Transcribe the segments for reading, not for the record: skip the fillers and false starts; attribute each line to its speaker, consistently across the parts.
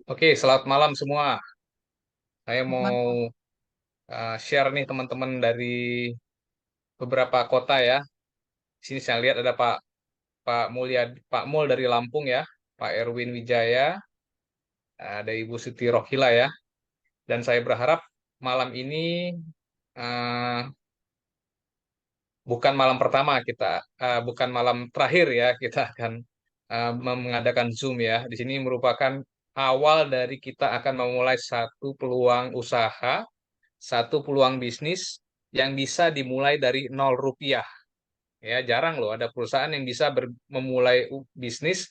Speaker 1: Oke, selamat malam semua. Saya
Speaker 2: Selamat
Speaker 1: mau share nih teman-teman dari beberapa kota ya. Di sini saya lihat ada Pak Mul dari Lampung ya, Pak Erwin Wijaya, ada Ibu Siti Rohila ya. Dan saya berharap malam ini eh, bukan malam pertama bukan malam terakhir ya kita akan mengadakan Zoom ya. Di sini merupakan awal dari kita akan memulai satu peluang usaha, satu peluang bisnis yang bisa dimulai dari 0 rupiah. Ya, jarang loh ada perusahaan yang bisa memulai bisnis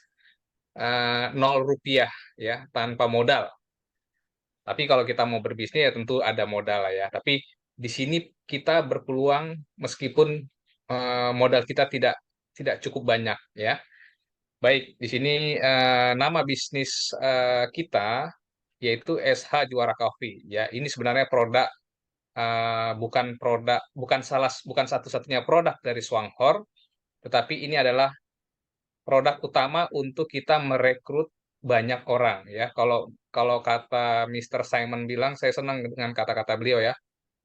Speaker 1: 0 rupiah ya, tanpa modal. Tapi kalau kita mau berbisnis ya tentu ada modal lah ya. Tapi di sini kita berpeluang meskipun modal kita tidak cukup banyak ya. Baik, di sini nama bisnis kita yaitu SH Juara Coffee ya. Ini sebenarnya bukan satu-satunya produk dari Swanghor, tetapi ini adalah produk utama untuk kita merekrut banyak orang ya. Kalau kalau kata Mr. Simon bilang, saya senang dengan kata-kata beliau ya.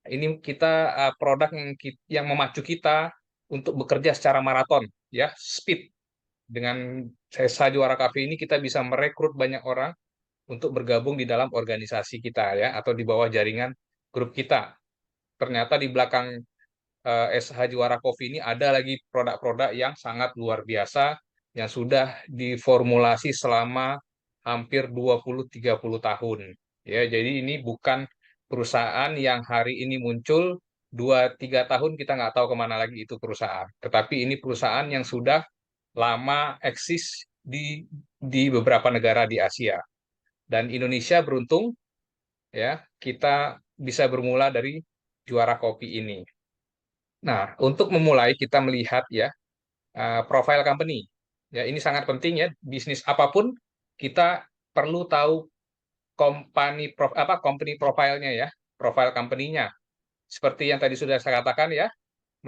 Speaker 1: Ini kita produk yang memacu kita untuk bekerja secara maraton ya, speed. Dengan Sesa Juara Cafe ini kita bisa merekrut banyak orang untuk bergabung di dalam organisasi kita ya, atau di bawah jaringan grup kita. Ternyata di belakang SH Juara Coffee ini ada lagi produk-produk yang sangat luar biasa yang sudah diformulasi selama hampir 20-30 tahun. Ya, jadi ini bukan perusahaan yang hari ini muncul 2-3 tahun kita nggak tahu kemana lagi itu perusahaan. Tetapi ini perusahaan yang sudah lama eksis di beberapa negara di Asia. Dan Indonesia beruntung ya, kita bisa bermula dari Juara Kopi ini. Nah, untuk memulai kita melihat ya profile company. Ya, ini sangat penting ya. Bisnis apapun kita perlu tahu company profilnya ya, profile company-nya. Seperti yang tadi sudah saya katakan ya,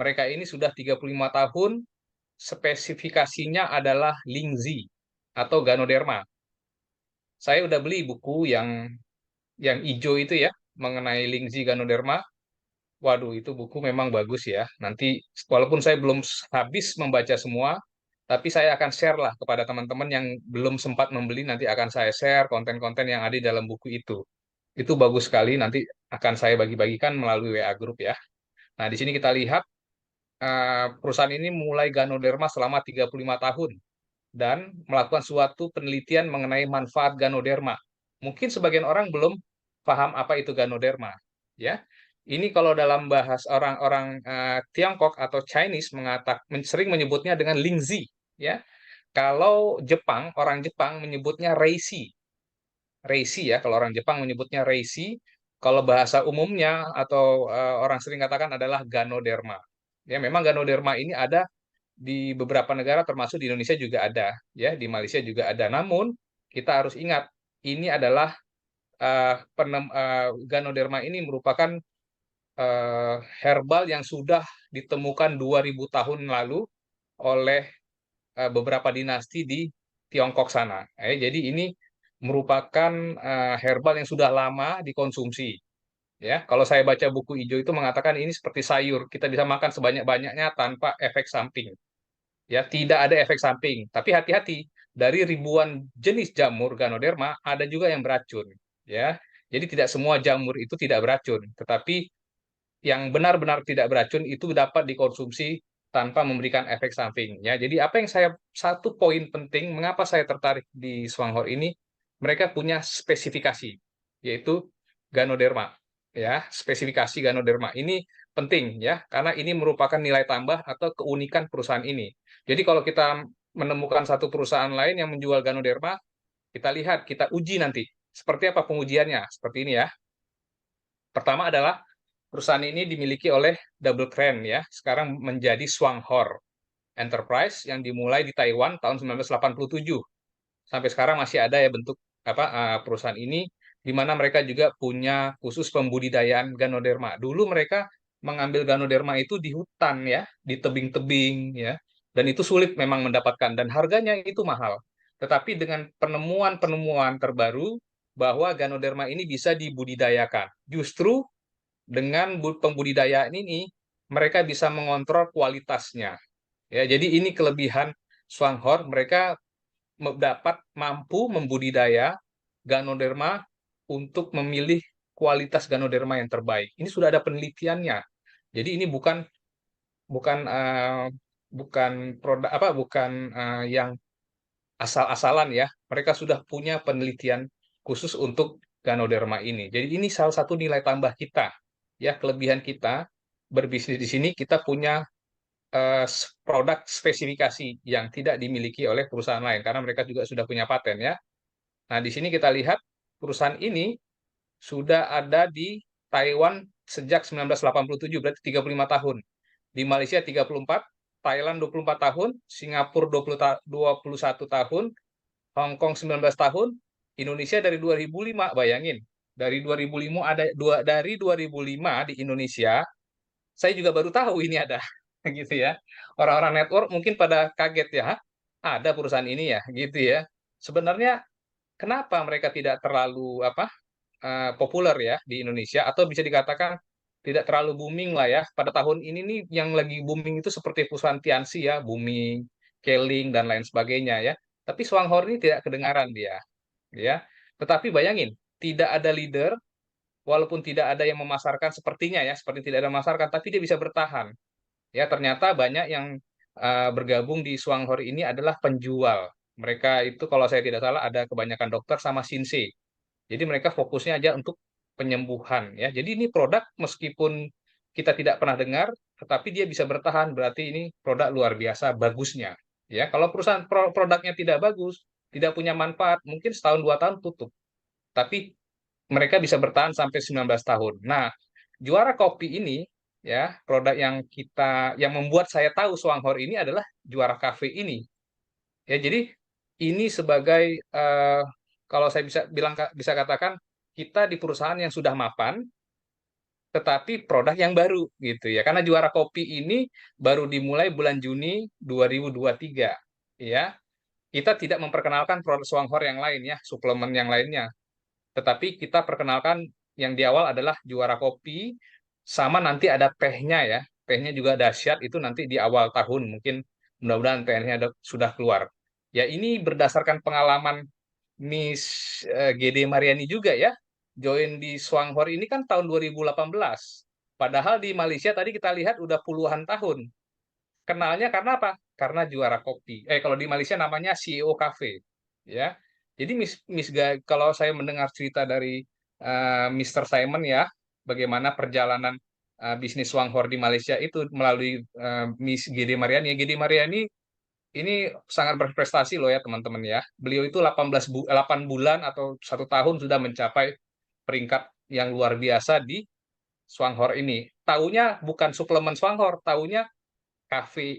Speaker 1: mereka ini sudah 35 tahun, spesifikasinya adalah Lingzi atau Ganoderma. Saya udah beli buku yang hijau itu ya, mengenai Lingzi Ganoderma. Waduh, itu buku memang bagus ya. Nanti walaupun saya belum habis membaca semua, tapi saya akan share lah kepada teman-teman yang belum sempat membeli, nanti akan saya share konten-konten yang ada di dalam buku itu. Itu bagus sekali, nanti akan saya bagi-bagikan melalui WA Group ya. Nah, di sini kita lihat perusahaan ini mulai Ganoderma selama 35 tahun dan melakukan suatu penelitian mengenai manfaat Ganoderma. Mungkin sebagian orang belum paham apa itu Ganoderma, ya. Ini kalau dalam bahas orang-orang Tiongkok atau Chinese sering menyebutnya dengan Lingzi, ya. Kalau orang Jepang menyebutnya Reishi. Reishi ya, kalau orang Jepang menyebutnya Reishi, kalau bahasa umumnya atau orang sering katakan adalah Ganoderma. Ya, memang Ganoderma ini ada di beberapa negara termasuk di Indonesia juga ada, ya, di Malaysia juga ada. Namun kita harus ingat ini adalah Ganoderma ini merupakan herbal yang sudah ditemukan 2000 tahun lalu oleh beberapa dinasti di Tiongkok sana. Jadi ini merupakan herbal yang sudah lama dikonsumsi. Ya, kalau saya baca buku hijau itu mengatakan ini seperti sayur, kita bisa makan sebanyak-banyaknya tanpa efek samping. Ya, tidak ada efek samping. Tapi hati-hati, dari ribuan jenis jamur Ganoderma ada juga yang beracun. Ya, jadi tidak semua jamur itu tidak beracun, tetapi yang benar-benar tidak beracun itu dapat dikonsumsi tanpa memberikan efek samping. Ya, jadi satu poin penting mengapa saya tertarik di Swanghor ini, mereka punya spesifikasi, yaitu Ganoderma. Ya, spesifikasi Ganoderma ini penting ya, karena ini merupakan nilai tambah atau keunikan perusahaan ini. Jadi kalau kita menemukan satu perusahaan lain yang menjual Ganoderma, kita lihat, kita uji nanti. Seperti apa pengujiannya? Seperti ini ya. Pertama adalah perusahaan ini dimiliki oleh Double Crane ya, sekarang menjadi Swanghor Enterprise yang dimulai di Taiwan tahun 1987. Sampai sekarang masih ada ya bentuk perusahaan ini, di mana mereka juga punya khusus pembudidayaan Ganoderma. Dulu mereka mengambil Ganoderma itu di hutan ya, di tebing-tebing ya, dan itu sulit memang mendapatkan dan harganya itu mahal. Tetapi dengan penemuan-penemuan terbaru bahwa Ganoderma ini bisa dibudidayakan. Justru dengan pembudidayaan ini mereka bisa mengontrol kualitasnya. Ya, jadi ini kelebihan Swanghorn, mereka dapat mampu membudidaya Ganoderma untuk memilih kualitas Ganoderma yang terbaik. Ini sudah ada penelitiannya. Jadi ini bukan bukan bukan produk apa bukan yang asal-asalan ya. Mereka sudah punya penelitian khusus untuk Ganoderma ini. Jadi ini salah satu nilai tambah kita. Ya, kelebihan kita berbisnis di sini kita punya produk spesifikasi yang tidak dimiliki oleh perusahaan lain karena mereka juga sudah punya paten ya. Nah, di sini kita lihat perusahaan ini sudah ada di Taiwan sejak 1987, berarti 35 tahun. Di Malaysia 34, Thailand 24 tahun, Singapura 21 tahun, Hong Kong 19 tahun, Indonesia dari 2005, bayangin. Dari 2005 ada dari 2005 di Indonesia, saya juga baru tahu ini ada gitu ya. Orang-orang network mungkin pada kaget ya, "Hah? Ada perusahaan ini ya," gitu ya. Sebenarnya kenapa mereka tidak terlalu populer ya di Indonesia atau bisa dikatakan tidak terlalu booming lah ya. Pada tahun ini nih yang lagi booming itu seperti perusahaan Tianxi ya, booming, Keling dan lain sebagainya ya. Tapi Swanghorn ini tidak kedengaran dia, ya. Tetapi bayangin, tidak ada leader, walaupun tidak ada yang memasarkan sepertinya ya, seperti tidak ada memasarkan, tapi dia bisa bertahan. Ya, ternyata banyak yang bergabung di Swanghorn ini adalah penjual. Mereka itu kalau saya tidak salah ada kebanyakan dokter sama Shinsei. Jadi mereka fokusnya aja untuk penyembuhan ya. Jadi ini produk meskipun kita tidak pernah dengar, tetapi dia bisa bertahan. Berarti ini produk luar biasa bagusnya. Ya, kalau perusahaan produknya tidak bagus, tidak punya manfaat, mungkin setahun 2 tahun tutup. Tapi mereka bisa bertahan sampai 19 tahun. Nah, juara kopi ini ya, produk yang membuat saya tahu Swanghorn ini adalah juara kafe ini. Ya, jadi ini sebagai kalau saya bisa katakan kita di perusahaan yang sudah mapan, tetapi produk yang baru gitu ya. Karena juara kopi ini baru dimulai bulan Juni 2023 ya. Kita tidak memperkenalkan produk Swanghorn yang lain ya, suplemen yang lainnya. Tetapi kita perkenalkan yang di awal adalah juara kopi sama nanti ada tehnya ya. Tehnya juga dahsyat itu nanti di awal tahun mungkin mudah-mudahan tehnya sudah keluar. Ya ini berdasarkan pengalaman Miss GD Mariani juga ya. Join di Swanghorn ini kan tahun 2018. Padahal di Malaysia tadi kita lihat udah puluhan tahun. Kenalnya karena apa? Karena juara kopi. Kalau di Malaysia namanya CEO Cafe. Ya. Jadi kalau saya mendengar cerita dari Mr. Simon ya, bagaimana perjalanan bisnis Swanghorn di Malaysia itu melalui Miss GD Mariani. GD Mariani ini sangat berprestasi loh ya teman-teman ya. Beliau itu 8 bulan atau 1 tahun sudah mencapai peringkat yang luar biasa di Swanghorn ini. Taunya bukan suplemen Swanghorn, taunya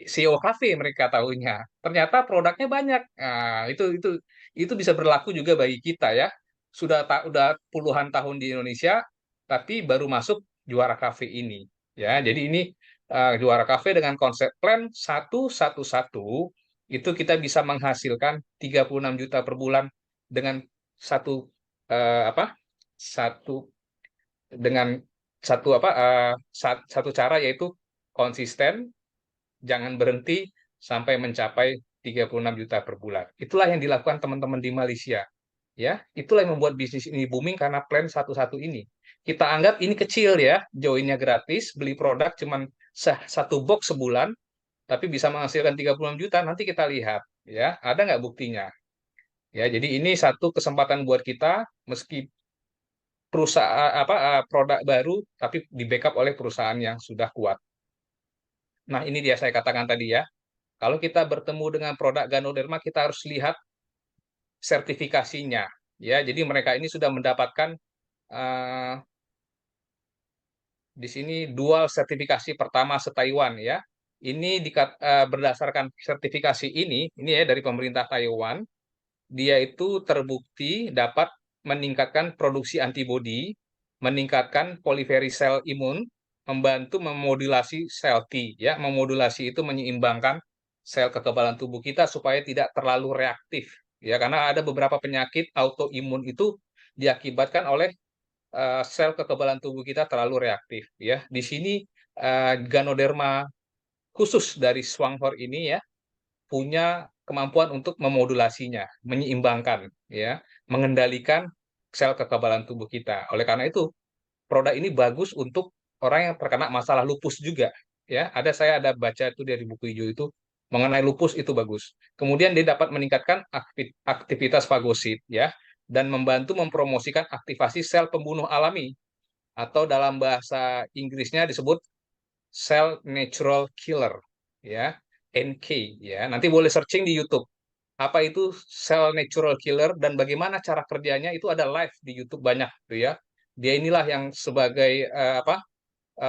Speaker 1: CEO kafe mereka tahunya. Ternyata produknya banyak. Nah, itu bisa berlaku juga bagi kita ya. Udah puluhan tahun di Indonesia, tapi baru masuk juara kafe ini. Ya, jadi ini juara kafe dengan konsep plan 111 itu kita bisa menghasilkan 36 juta per bulan dengan satu apa? Satu dengan satu cara yaitu konsisten, jangan berhenti sampai mencapai 36 juta per bulan. Itulah yang dilakukan teman-teman di Malaysia. Ya, itulah yang membuat bisnis ini booming karena plan satu-satu ini. Kita anggap ini kecil ya, joinnya gratis, beli produk cuman satu box sebulan, tapi bisa menghasilkan 36 juta, nanti kita lihat ya, ada nggak buktinya. Ya, jadi ini satu kesempatan buat kita, meski perusahaan produk baru, tapi di backup oleh perusahaan yang sudah kuat. Nah, ini dia saya katakan tadi ya. Kalau kita bertemu dengan produk Ganoderma, kita harus lihat sertifikasinya. Ya, jadi mereka ini sudah mendapatkan eh, di sini dual sertifikasi pertama se-Taiwan ya. Ini berdasarkan sertifikasi ini ya dari pemerintah Taiwan, dia itu terbukti dapat meningkatkan produksi antibodi, meningkatkan poliferis sel imun, membantu memodulasi sel T ya. Memodulasi itu menyeimbangkan sel kekebalan tubuh kita supaya tidak terlalu reaktif ya, karena ada beberapa penyakit autoimun itu diakibatkan oleh sel kekebalan tubuh kita terlalu reaktif ya. Di sini Ganoderma khusus dari Swanghorn ini ya punya kemampuan untuk memodulasinya, menyeimbangkan ya, mengendalikan sel kekebalan tubuh kita. Oleh karena itu, produk ini bagus untuk orang yang terkena masalah lupus juga ya. Saya ada baca itu dari buku hijau itu mengenai lupus itu bagus. Kemudian dia dapat meningkatkan aktivitas fagosit ya dan membantu mempromosikan aktivasi sel pembunuh alami atau dalam bahasa Inggrisnya disebut cell natural killer ya, NK ya. Nanti boleh searching di YouTube apa itu cell natural killer dan bagaimana cara kerjanya itu ada live di YouTube banyak tuh ya. Dia inilah yang sebagai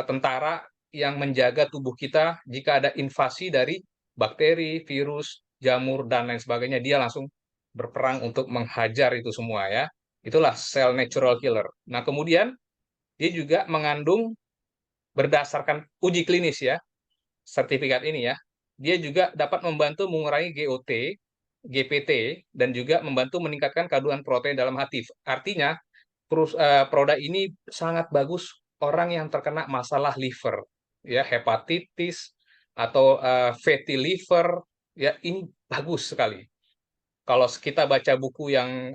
Speaker 1: tentara yang menjaga tubuh kita jika ada invasi dari bakteri, virus, jamur dan lain sebagainya. Dia langsung berperang untuk menghajar itu semua ya. Itulah cell natural killer. Nah, kemudian dia juga mengandung berdasarkan uji klinis ya, sertifikat ini ya. Dia juga dapat membantu mengurangi GOT, GPT, dan juga membantu meningkatkan kandungan protein dalam hati. Artinya, produk ini sangat bagus orang yang terkena masalah liver, ya hepatitis atau fatty liver, ya ini bagus sekali. Kalau kita baca buku yang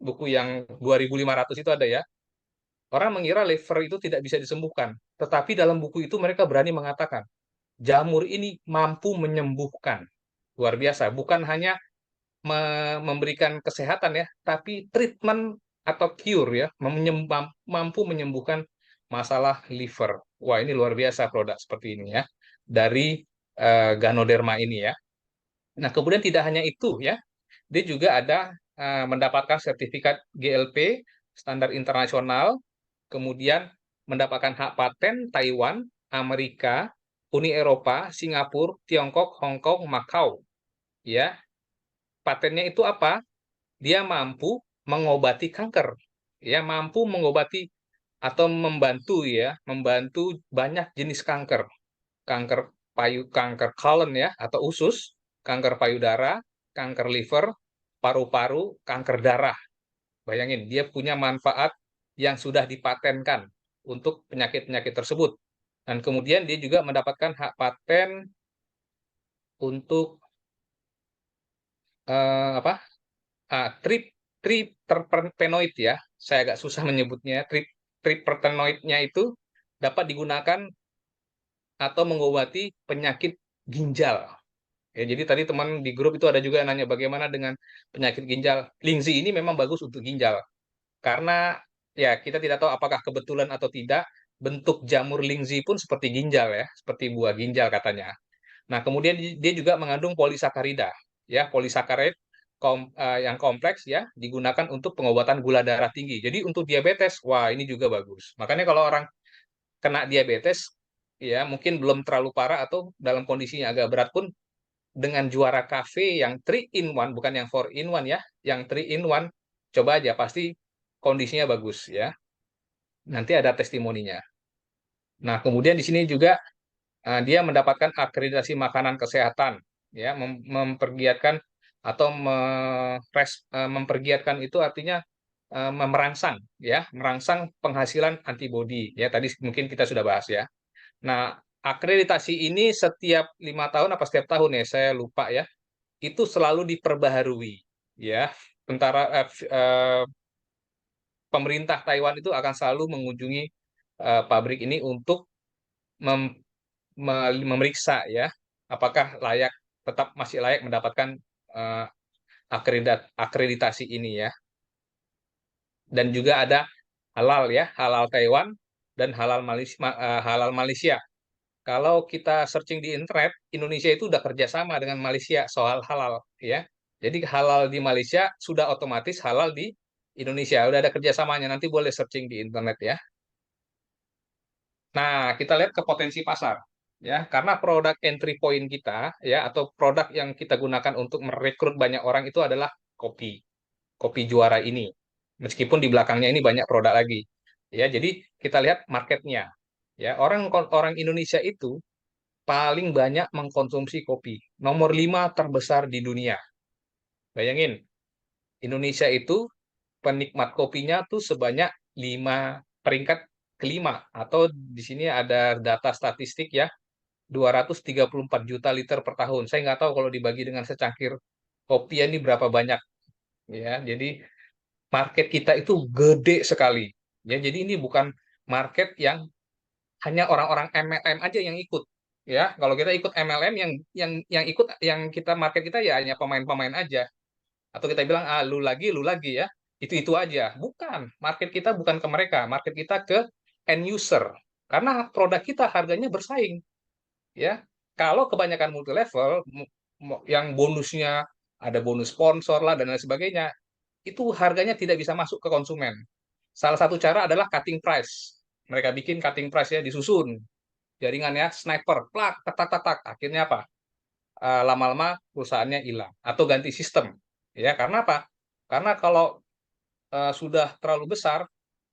Speaker 1: buku yang 2.500 itu ada ya, orang mengira liver itu tidak bisa disembuhkan, tetapi dalam buku itu mereka berani mengatakan jamur ini mampu menyembuhkan. Luar biasa, bukan hanya memberikan kesehatan ya, tapi treatment atau cure ya, mampu menyembuhkan masalah liver. Wah, ini luar biasa produk seperti ini ya, dari Ganoderma ini ya. Nah, kemudian tidak hanya itu ya, dia juga ada mendapatkan sertifikat GLP, standar internasional, kemudian mendapatkan hak paten Taiwan, Amerika, Uni Eropa, Singapura, Tiongkok, Hong Kong, Macau. Ya, patennya itu apa? Dia mampu mengobati kanker, ya mampu mengobati atau membantu ya, membantu banyak jenis kanker, kanker colon ya atau usus, kanker payudara, kanker liver, paru-paru, kanker darah. Bayangin, dia punya manfaat yang sudah dipatenkan untuk penyakit-penyakit tersebut. Dan kemudian dia juga mendapatkan hak paten untuk apa? Trip triterpenoid ya. Saya agak susah menyebutnya. Triterpenoidnya itu dapat digunakan atau mengobati penyakit ginjal. Ya, jadi tadi teman di grup itu ada juga yang nanya bagaimana dengan penyakit ginjal. Lingzi ini memang bagus untuk ginjal. Karena ya kita tidak tahu apakah kebetulan atau tidak, bentuk jamur lingzi pun seperti ginjal ya, seperti buah ginjal katanya. Nah, kemudian dia juga mengandung polisakarida, ya, polisakarid yang kompleks ya, digunakan untuk pengobatan gula darah tinggi. Jadi untuk diabetes, wah ini juga bagus. Makanya kalau orang kena diabetes, ya mungkin belum terlalu parah atau dalam kondisinya agak berat pun dengan juara cafe yang 3 in 1, bukan yang 4 in 1 ya, yang 3 in 1, coba aja pasti kondisinya bagus ya. Nanti ada testimoninya. Nah, kemudian di sini juga dia mendapatkan akreditasi makanan kesehatan ya, mempergiatkan atau mempergiatkan itu artinya merangsang ya, merangsang penghasilan antibodi ya, tadi mungkin kita sudah bahas ya. Nah, akreditasi ini setiap 5 tahun apa setiap tahun ya, saya lupa ya, itu selalu diperbaharui ya. Pemerintah Taiwan itu akan selalu mengunjungi pabrik ini untuk memeriksa ya apakah tetap masih layak mendapatkan eh, akreditasi ini ya. Dan juga ada halal ya, halal Taiwan dan halal Malaysia. Kalau kita searching di internet, Indonesia itu udah kerjasama dengan Malaysia soal halal ya. Jadi halal di Malaysia sudah otomatis halal di Indonesia. Udah ada kerjasamanya. Nanti boleh searching di internet ya. Nah, kita lihat ke potensi pasar ya, karena produk entry point kita ya atau produk yang kita gunakan untuk merekrut banyak orang itu adalah kopi. Kopi juara ini. Meskipun di belakangnya ini banyak produk lagi. Ya, jadi kita lihat marketnya. Ya, orang orang Indonesia itu paling banyak mengkonsumsi kopi. Nomor 5 terbesar di dunia. Bayangin, Indonesia itu penikmat kopinya tuh sebanyak 5 peringkat kelima, atau di sini ada data statistik ya, 234 juta liter per tahun. Saya nggak tahu kalau dibagi dengan secangkir kopi ya ini berapa banyak ya. Jadi market kita itu gede sekali. Ya, jadi ini bukan market yang hanya orang-orang MLM aja yang ikut. Ya, kalau kita ikut MLM, yang ikut, yang kita market kita ya hanya pemain-pemain aja. Atau kita bilang ah lu lagi ya. Itu aja. Bukan, market kita bukan ke mereka, market kita ke end user. Karena produk kita harganya bersaing, ya. Kalau kebanyakan multi level yang bonusnya ada bonus sponsor lah dan lain sebagainya, itu harganya tidak bisa masuk ke konsumen. Salah satu cara adalah cutting price. Mereka bikin cutting price ya, disusun jaringannya sniper, plak, tak tak tak tak. Akhirnya apa? Lama-lama perusahaannya hilang atau ganti sistem. Ya, karena apa? Karena kalau sudah terlalu besar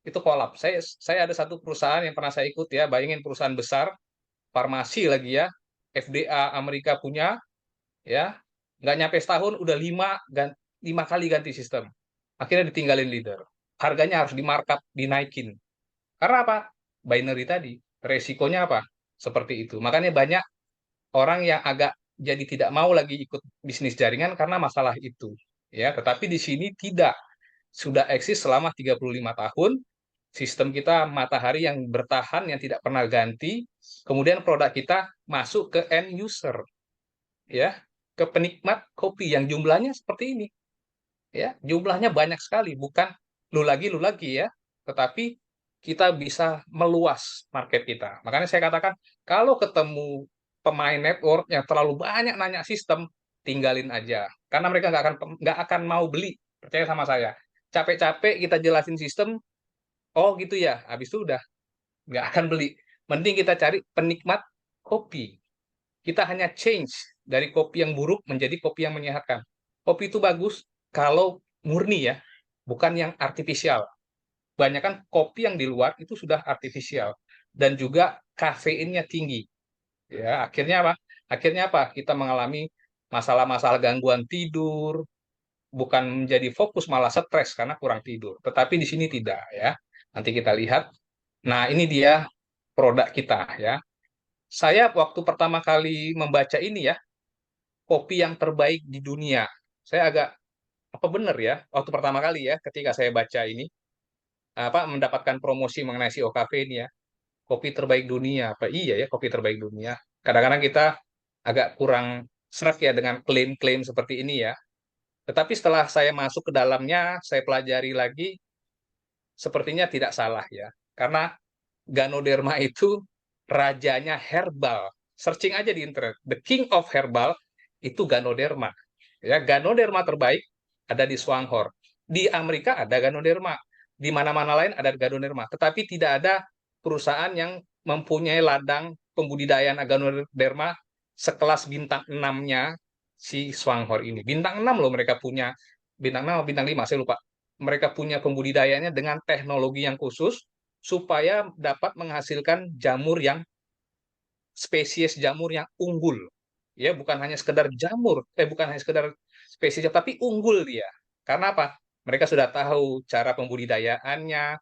Speaker 1: itu kolaps. Saya ada satu perusahaan yang pernah saya ikut ya, bayangin perusahaan besar, farmasi lagi ya, FDA Amerika punya, ya, nggak nyampe setahun udah 5 kali ganti sistem. Akhirnya ditinggalin leader. Harganya harus di-markup, dinaikin. Karena apa? Binary tadi. Resikonya apa? Seperti itu. Makanya banyak orang yang agak jadi tidak mau lagi ikut bisnis jaringan karena masalah itu. Ya, tetapi di sini tidak. Sudah eksis selama 35 tahun, sistem kita matahari yang bertahan, yang tidak pernah ganti, kemudian produk kita masuk ke end user, ya, ke penikmat kopi yang jumlahnya seperti ini, ya, jumlahnya banyak sekali, bukan lu lagi ya, tetapi kita bisa meluas market kita. Makanya saya katakan kalau ketemu pemain network yang terlalu banyak nanya sistem, tinggalin aja, karena mereka nggak akan mau beli. Percaya sama saya. Capek-capek kita jelasin sistem, oh gitu ya, habis itu udah nggak akan beli. Mending kita cari penikmat kopi. Kita hanya change dari kopi yang buruk menjadi kopi yang menyehatkan. Kopi itu bagus kalau murni ya, bukan yang artifisial. Banyak kan kopi yang di luar itu sudah artifisial dan juga kafeinnya tinggi. Ya, akhirnya apa? Kita mengalami masalah-masalah gangguan tidur, bukan menjadi fokus malah stres karena kurang tidur. Tetapi di sini tidak ya. Nanti kita lihat. Nah, ini dia produk kita ya. Saya waktu pertama kali membaca ini ya, kopi yang terbaik di dunia. Saya agak apa benar ya waktu pertama kali ya ketika saya baca ini apa mendapatkan promosi mengenai si Cafe ini ya. Kopi terbaik dunia. Apa iya ya kopi terbaik dunia? Kadang-kadang kita agak kurang serak ya dengan klaim-klaim seperti ini ya. Tetapi setelah saya masuk ke dalamnya, saya pelajari lagi, sepertinya tidak salah ya. Karena Ganoderma itu rajanya herbal. Searching aja di internet. The King of Herbal itu Ganoderma. Ya, Ganoderma terbaik ada di Swanghor. Di Amerika ada Ganoderma. Di mana-mana lain ada Ganoderma. Tetapi tidak ada perusahaan yang mempunyai ladang pembudidayaan Ganoderma sekelas bintang 6-nya si Swanghor ini. Bintang 6 loh mereka punya. Bintang 6 atau bintang 5, saya lupa. Mereka punya pembudidayaannya dengan teknologi yang khusus supaya dapat menghasilkan jamur yang spesies jamur yang unggul. Ya, bukan hanya sekedar jamur, bukan hanya sekedar spesies, tapi unggul dia. Karena apa? Mereka sudah tahu cara pembudidayaannya,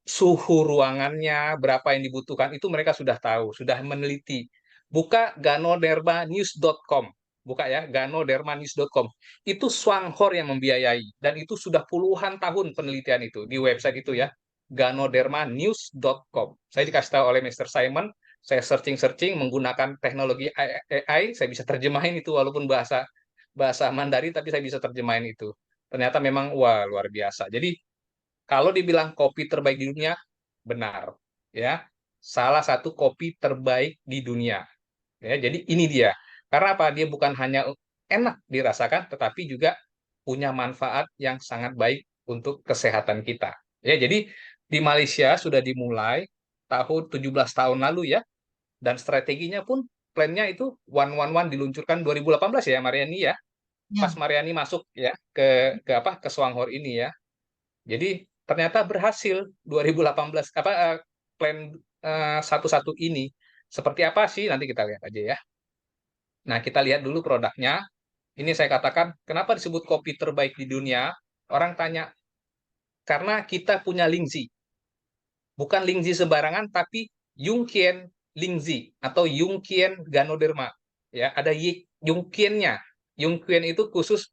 Speaker 1: suhu ruangannya, berapa yang dibutuhkan, itu mereka sudah tahu, sudah meneliti. Buka ganodermanews.com. Buka ya, ganodermanews.com. Itu Swanghor yang membiayai. Dan itu sudah puluhan tahun penelitian itu di website itu ya. Ganodermanews.com. Saya dikasih tahu oleh Mr. Simon, saya searching-searching menggunakan teknologi AI, saya bisa terjemahin itu walaupun bahasa bahasa Mandarin, tapi saya bisa terjemahin itu. Ternyata memang wah luar biasa. Jadi kalau dibilang kopi terbaik di dunia, benar. Ya, salah satu kopi terbaik di dunia. Ya, jadi ini dia. Karena apa? Dia bukan hanya enak dirasakan, tetapi juga punya manfaat yang sangat baik untuk kesehatan kita. Ya, jadi di Malaysia sudah dimulai tahun 17 tahun lalu ya, dan strateginya pun plannya itu 111 diluncurkan 2018 ya Mariani ya. Pas
Speaker 2: Ya,
Speaker 1: Mariani masuk ya ke apa ke Swanghor ini ya. Jadi ternyata berhasil 2018 apa plan satu-satu ini. Seperti apa sih? Nanti kita lihat aja ya. Nah, kita lihat dulu produknya. Ini saya katakan, kenapa disebut kopi terbaik di dunia? Orang tanya, karena kita punya Lingzi. Bukan Lingzi sembarangan, tapi Yungkien Lingzi atau Yungkien Ganoderma. Ya, ada Yungkiennya. Yungkien itu khusus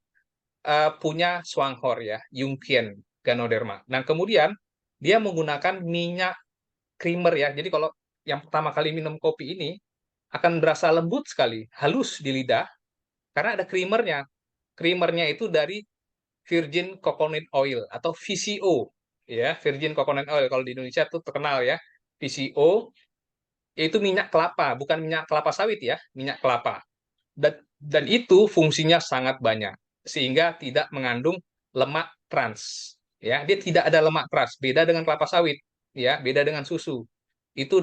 Speaker 1: punya Swanghor ya, Yungkien Ganoderma. Nah, kemudian dia menggunakan minyak creamer ya. Jadi kalau yang pertama kali minum kopi ini akan berasa lembut sekali, halus di lidah karena ada creamernya. Creamernya itu dari virgin coconut oil atau VCO ya, virgin coconut oil kalau di Indonesia itu terkenal ya. VCO yaitu minyak kelapa, bukan minyak kelapa sawit ya, minyak kelapa. Dan itu fungsinya sangat banyak sehingga tidak mengandung lemak trans ya. Dia tidak ada lemak trans, beda dengan kelapa sawit ya, beda dengan susu. Itu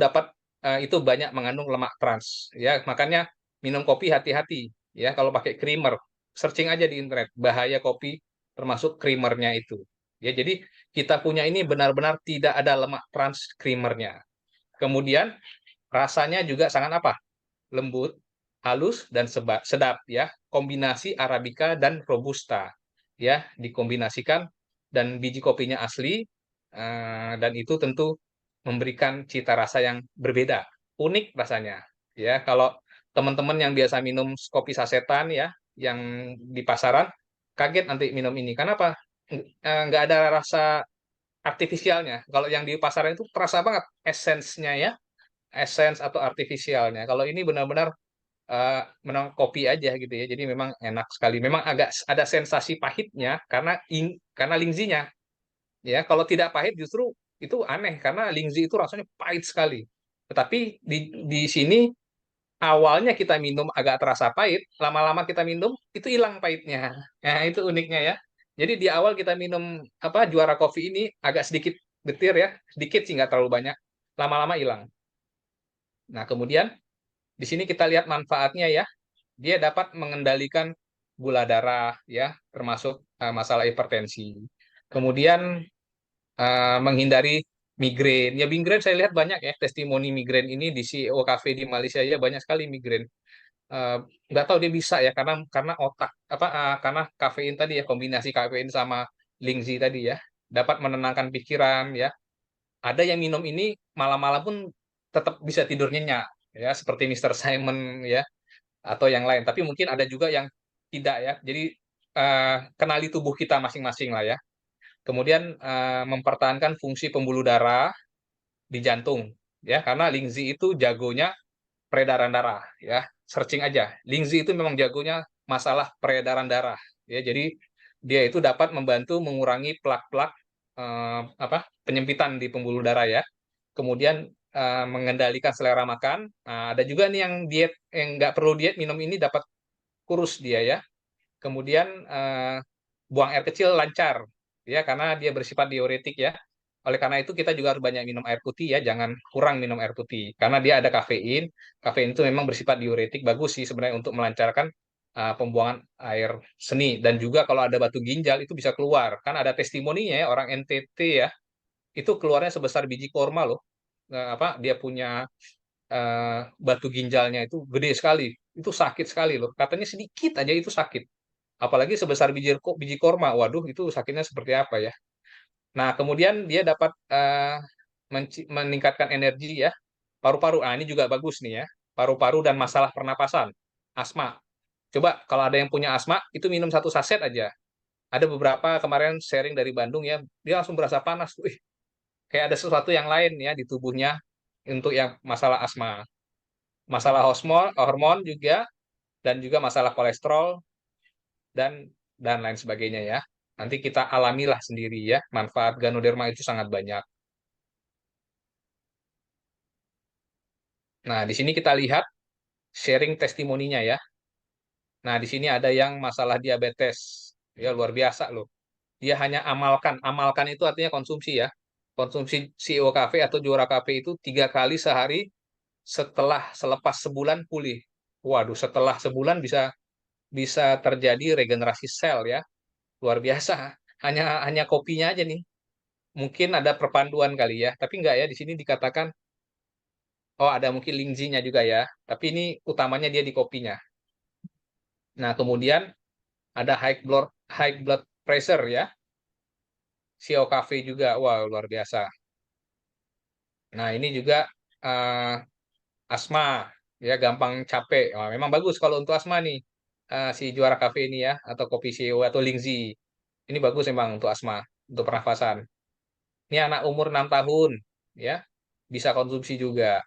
Speaker 1: itu banyak mengandung lemak trans ya. Makanya minum kopi hati-hati ya kalau pakai creamer. Searching aja di internet bahaya kopi termasuk creamernya itu. Ya, jadi kita punya ini benar-benar tidak ada lemak trans creamernya. Kemudian rasanya juga sangat apa? Lembut, halus dan sedap ya. Kombinasi Arabica dan Robusta ya, dikombinasikan dan biji kopinya asli dan itu tentu memberikan cita rasa yang berbeda, unik rasanya ya. Kalau teman-teman yang biasa minum kopi sasetan ya, yang di pasaran kaget nanti minum ini. Kenapa? Nggak ada rasa artifisialnya. Kalau yang di pasaran itu terasa banget esensnya ya, essence atau artifisialnya. Kalau ini benar-benar menang kopi aja gitu ya. Jadi memang enak sekali. Memang agak ada sensasi pahitnya karena lingzinya. Ya, kalau tidak pahit justru itu aneh karena lingzi itu rasanya pahit sekali. Tetapi di sini awalnya kita minum agak terasa pahit, lama-lama kita minum itu hilang pahitnya. Nah, itu uniknya ya. Jadi di awal kita minum apa Juara Kopi ini agak sedikit getir ya, sedikit sih nggak terlalu banyak. Lama-lama hilang. Nah, kemudian di sini kita lihat manfaatnya ya. Dia dapat mengendalikan gula darah ya, termasuk masalah hipertensi. Kemudian menghindari migrain. Ya migrain saya lihat banyak ya testimoni migrain ini di CEO cafe di Malaysia ya banyak sekali migrain. Eh, nggak tahu dia bisa ya karena otak apa karena kafein tadi ya, kombinasi kafein sama lingzi tadi ya dapat menenangkan pikiran ya. Ada yang minum ini malam-malam pun tetap bisa tidur nyenyak ya seperti Mr. Simon ya atau yang lain. Tapi mungkin ada juga yang tidak ya. Jadi kenali tubuh kita masing-masing lah ya. Kemudian mempertahankan fungsi pembuluh darah di jantung ya karena Lingzi itu jagonya peredaran darah ya. Searching aja. Lingzi itu memang jagonya masalah peredaran darah ya. Jadi dia itu dapat membantu mengurangi plak-plak penyempitan di pembuluh darah ya. Kemudian mengendalikan selera makan. Nah, ada juga nih yang diet yang nggak perlu diet minum ini dapat kurus dia ya. Kemudian buang air kecil lancar ya karena dia bersifat diuretik ya. Oleh karena itu kita juga harus banyak minum air putih ya, jangan kurang minum air putih karena dia ada kafein. Kafein itu memang bersifat diuretik, bagus sih sebenarnya untuk melancarkan pembuangan air seni dan juga kalau ada batu ginjal itu bisa keluar. Kan ada testimoninya ya orang NTT ya, itu keluarnya sebesar biji korma loh. Dia punya batu ginjalnya itu gede sekali. Itu sakit sekali loh. Katanya sedikit aja itu sakit. Apalagi sebesar biji korma. Waduh, itu sakitnya seperti apa ya. Nah, kemudian dia dapat meningkatkan energi ya. Paru-paru. Ah, ini juga bagus nih ya. Paru-paru dan masalah pernapasan. Asma. Coba kalau ada yang punya asma, itu minum satu saset aja. Ada beberapa kemarin sharing dari Bandung ya, dia langsung berasa panas. Wih, kayak ada sesuatu yang lain ya di tubuhnya untuk yang masalah asma. Masalah hormon juga, dan juga masalah kolesterol, dan lain sebagainya ya. Nanti kita alamilah sendiri ya, manfaat Ganoderma itu sangat banyak. Nah, di sini kita lihat sharing testimoninya ya. Nah, di sini ada yang masalah diabetes. Ya, luar biasa loh. Dia hanya amalkan. Amalkan itu artinya konsumsi ya. Konsumsi CEO Cafe atau Juara Cafe itu 3 kali sehari selepas sebulan pulih. Waduh, setelah sebulan bisa bisa terjadi regenerasi sel ya. Luar biasa. Hanya kopinya aja nih. Mungkin ada perpanduan kali ya, tapi enggak ya. Di sini dikatakan, oh ada mungkin lingzinya juga ya. Tapi ini utamanya dia di kopinya. Nah, kemudian ada high blood pressure ya. Sio Cafe juga, wah luar biasa. Nah ini juga eh, asma, ya gampang capek. Wah, memang bagus kalau untuk asma nih, si Juara Cafe ini ya, atau kopi Sio atau Lingzi. Ini bagus memang untuk asma, untuk pernafasan. Ini anak umur 6 tahun, ya bisa konsumsi juga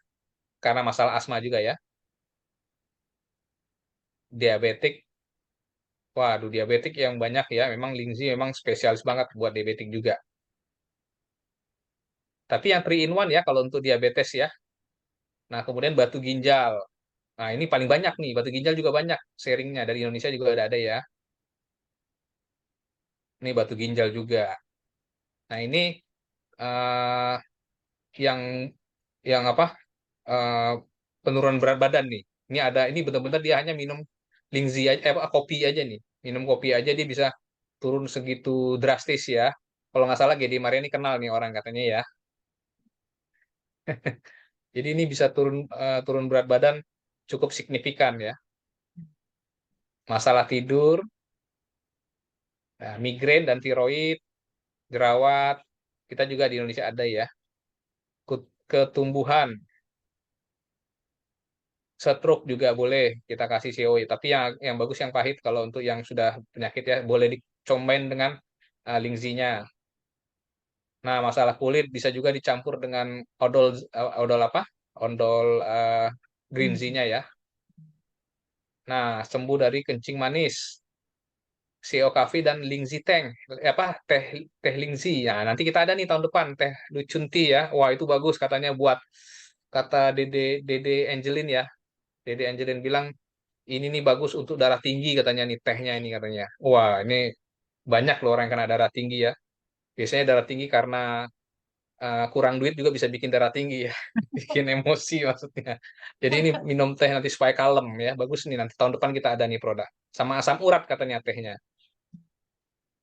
Speaker 1: karena masalah asma juga ya. Diabetik, waduh diabetik yang banyak ya, memang Lingzi memang spesialis banget buat diabetik juga. Tapi yang 3 in 1 ya kalau untuk diabetes ya. Nah, kemudian batu ginjal. Nah, ini paling banyak nih, batu ginjal juga banyak sharingnya dari Indonesia juga ada ya. Ini batu ginjal juga. Nah, ini eh, yang apa? eh, Penurunan berat badan nih. Ini benar-benar dia hanya minum Lingzi aja, kopi aja nih. Minum kopi aja dia bisa turun segitu drastis ya. Kalau nggak salah Gede Mariani kenal nih orang katanya ya. Jadi ini bisa turun berat badan cukup signifikan ya. Masalah tidur, nah, migrain dan tiroid, jerawat, kita juga di Indonesia ada ya. Ketumbuhan, stroke juga boleh kita kasih COE. Tapi yang bagus yang pahit kalau untuk yang sudah penyakit ya boleh dicombine dengan Lingzinya. Nah, masalah kulit bisa juga dicampur dengan odol odol apa? Odol green nya ya. Nah, sembuh dari kencing manis. CO Cafe dan Lingzi Teng, apa teh teh Lingzi ya, nanti kita ada nih tahun depan teh Lucunti ya, wah itu bagus katanya buat, kata Dede Dede Angelin ya, Dede Angelin bilang ini nih bagus untuk darah tinggi katanya nih tehnya ini katanya, wah ini banyak loh orang yang kena darah tinggi ya, biasanya darah tinggi karena kurang duit juga bisa bikin darah tinggi ya, bikin emosi maksudnya, jadi ini minum teh nanti supaya kalem ya, bagus nih nanti tahun depan kita ada nih produk sama asam urat katanya tehnya.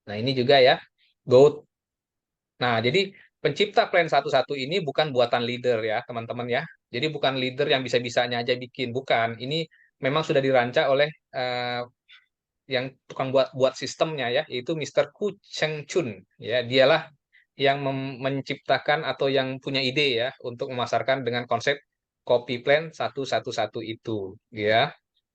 Speaker 1: Nah, ini juga ya, GOAT. Nah, jadi pencipta Plan 11 ini bukan buatan leader ya, teman-teman ya. Jadi bukan leader yang bisa-bisanya aja bikin, bukan. Ini memang sudah dirancang oleh yang tukang buat buat sistemnya ya, yaitu Mister Ku Cheng Chun. Ya, dialah yang menciptakan atau yang punya ide ya untuk memasarkan dengan konsep Kopi Plan 111 itu, ya.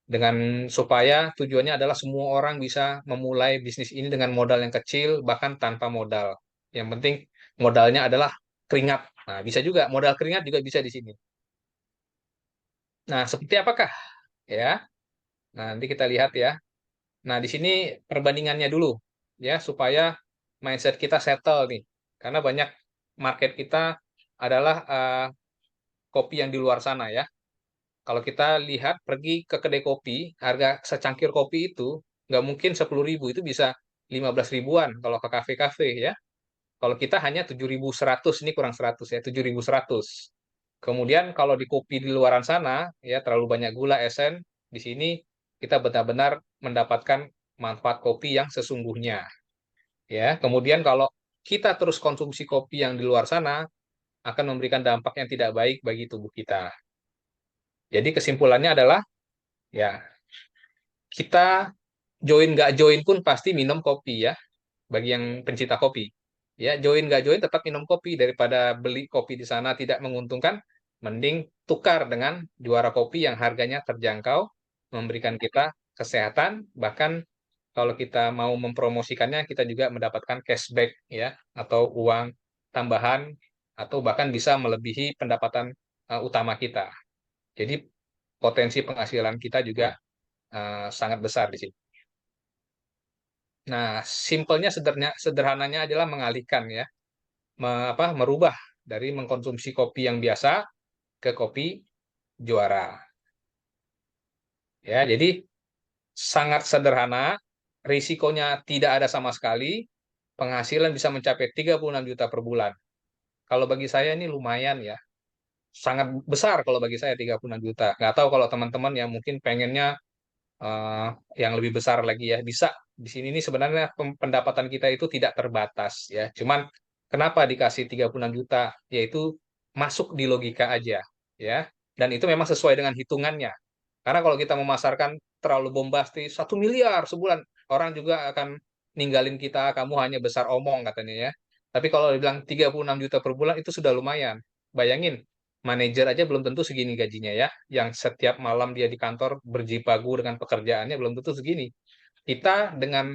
Speaker 1: Dengan supaya tujuannya adalah semua orang bisa memulai bisnis ini dengan modal yang kecil, bahkan tanpa modal. Yang penting modalnya adalah keringat. Nah, bisa juga modal keringat juga bisa di sini. Nah, seperti apakah ya? Nah, nanti kita lihat ya. Nah, di sini perbandingannya dulu ya supaya mindset kita settle nih. Karena banyak market kita adalah kopi yang di luar sana ya. Kalau kita lihat pergi ke kedai kopi, harga secangkir kopi itu nggak mungkin 10.000, itu bisa 15 ribuan kalau ke kafe-kafe ya. Kalau kita hanya 7.100, ini kurang 100 ya, 7.100. Kemudian kalau di kopi di luaran sana, ya terlalu banyak gula, esen, di sini kita benar-benar mendapatkan manfaat kopi yang sesungguhnya. Ya, kemudian kalau kita terus konsumsi kopi yang di luar sana, akan memberikan dampak yang tidak baik bagi tubuh kita. Jadi kesimpulannya adalah, ya kita join nggak join pun pasti minum kopi ya, bagi yang pencinta kopi. Ya, join nggak join tetap minum kopi, daripada beli kopi di sana tidak menguntungkan, mending tukar dengan Juara Kopi yang harganya terjangkau, memberikan kita kesehatan, bahkan kalau kita mau mempromosikannya kita juga mendapatkan cashback ya, atau uang tambahan, atau bahkan bisa melebihi pendapatan utama kita. Jadi potensi penghasilan kita juga sangat besar di sini. Nah, simpelnya sederhananya adalah mengalihkan ya, merubah dari mengkonsumsi kopi yang biasa ke kopi Juara. Ya, jadi sangat sederhana, risikonya tidak ada sama sekali, penghasilan bisa mencapai 36 juta per bulan. Kalau bagi saya ini lumayan ya, sangat besar kalau bagi saya 36 juta. Nggak tahu kalau teman-teman yang mungkin pengennya eh, yang lebih besar lagi ya, bisa. Di sini nih sebenarnya pendapatan kita itu tidak terbatas ya. Cuman kenapa dikasih 36 juta? Yaitu masuk di logika aja ya. Dan itu memang sesuai dengan hitungannya. Karena kalau kita memasarkan terlalu bombastis, 1 miliar sebulan, orang juga akan ninggalin kita, kamu hanya besar omong katanya ya. Tapi kalau dibilang 36 juta per bulan itu sudah lumayan. Bayangin, manajer aja belum tentu segini gajinya ya. Yang setiap malam dia di kantor berjibaku dengan pekerjaannya belum tentu segini. Kita dengan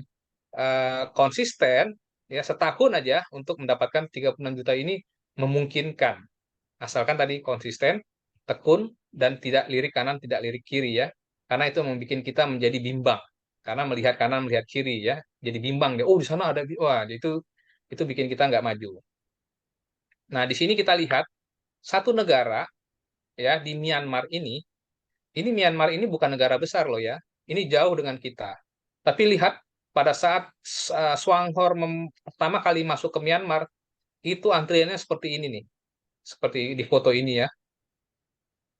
Speaker 1: konsisten ya setahun aja untuk mendapatkan 36 juta ini memungkinkan. Asalkan tadi konsisten, tekun, dan tidak lirik kanan, tidak lirik kiri ya. Karena itu membuat kita menjadi bimbang. Karena melihat kanan, melihat kiri ya. Jadi bimbang dia. Oh, di sana ada, wah itu bikin kita nggak maju. Nah, di sini kita lihat satu negara ya di Myanmar ini Myanmar ini bukan negara besar loh ya. Ini jauh dengan kita. Tapi lihat pada saat Swanghor pertama kali masuk ke Myanmar, itu antriannya seperti ini nih. Seperti di foto ini ya,